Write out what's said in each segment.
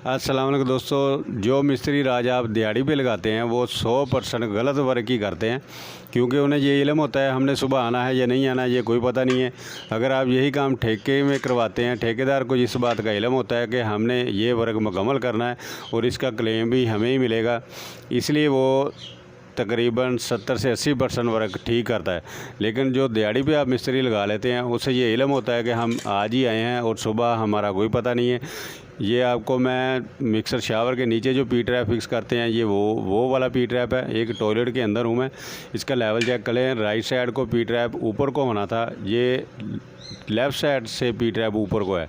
अस्सलाम वालेकुम दोस्तों, जो मिस्त्री राज आप दिहाड़ी पे लगाते हैं वो 100% गलत वर्क ही करते हैं, क्योंकि उन्हें ये इल्म होता है हमने सुबह आना है या नहीं आना है ये कोई पता नहीं है। अगर आप यही काम ठेके में करवाते हैं, ठेकेदार को इस बात का इल्म होता है कि हमने ये वर्क मुकम्मल करना है और इसका क्लेम भी हमें ही मिलेगा, इसलिए वो तकरीबन 70 से 80% वर्क ठीक करता है। लेकिन जो दिहाड़ी पे आप मिस्त्री लगा लेते हैं उसे ये इल्म होता है कि हम आज ही आए हैं और सुबह हमारा कोई पता नहीं है। ये आपको मैं मिक्सर शावर के नीचे जो पी ट्रैप फिक्स करते हैं ये वो वाला पी ट्रैप है। एक टॉयलेट के अंदर हूँ मैं, इसका लेवल चेक करें। राइट साइड को पी ट्रैप ऊपर को होना था, ये लेफ़्ट साइड से पी ट्रैप ऊपर को है,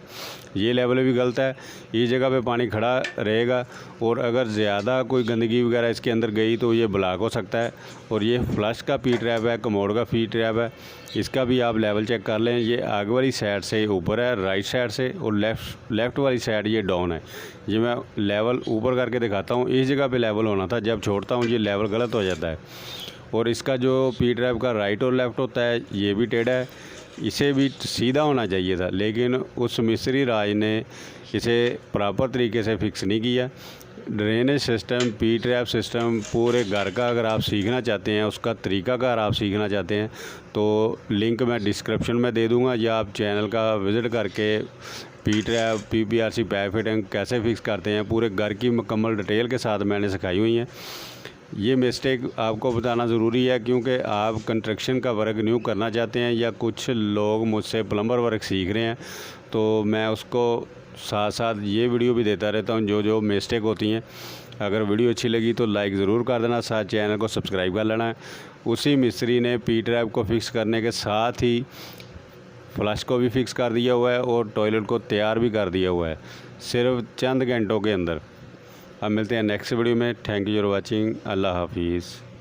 ये लेवल भी गलत है। इस जगह पे पानी खड़ा रहेगा और अगर ज़्यादा कोई गंदगी वगैरह इसके अंदर गई तो ये ब्लॉक हो सकता है। और ये फ्लश का पी ट्रैप है, कमोड का पी ट्रैप है, इसका भी आप लेवल चेक कर लें। ये आगे वाली साइड से ऊपर है, राइट साइड से, और लेफ़्ट वाली साइड ये डाउन है। ये मैं लेवल ऊपर करके दिखाता हूँ, इस जगह पे लेवल होना था, जब छोड़ता हूँ ये लेवल गलत हो जाता है। और इसका जो पी ट्रैप का राइट और लेफ़्ट होता है ये भी टेढ़ा है, इसे भी सीधा होना चाहिए था, लेकिन उस मिस्त्री राज ने इसे प्रॉपर तरीके से फिक्स नहीं किया। Drainage system, P trap system पूरे घर का अगर आप सीखना चाहते हैं, उसका तरीक़ाकार आप सीखना चाहते हैं तो लिंक मैं डिस्क्रिप्शन में दे दूंगा, या आप चैनल का विज़िट करके P trap, PPRC pipe fitting कैसे फिक्स करते हैं पूरे घर की मुकम्मल डिटेल के साथ मैंने सिखाई हुई है। ये मिस्टेक आपको बताना ज़रूरी है, क्योंकि आप कंस्ट्रक्शन का वर्क न्यू करना चाहते हैं या कुछ लोग मुझसे प्लम्बर वर्क सीख रहे हैं, तो मैं उसको साथ साथ ये वीडियो भी देता रहता हूँ जो मिस्टेक होती हैं। अगर वीडियो अच्छी लगी तो लाइक ज़रूर कर देना, साथ चैनल को सब्सक्राइब कर लेना है। उसी मिस्त्री ने पी ट्रैप को फिक्स करने के साथ ही फ्लश को भी फिक्स कर दिया हुआ है और टॉयलेट को तैयार भी कर दिया हुआ है, सिर्फ चंद घंटों के अंदर। अब मिलते हैं नेक्स्ट वीडियो में। Thank you for watching. अल्लाह हाफिज़।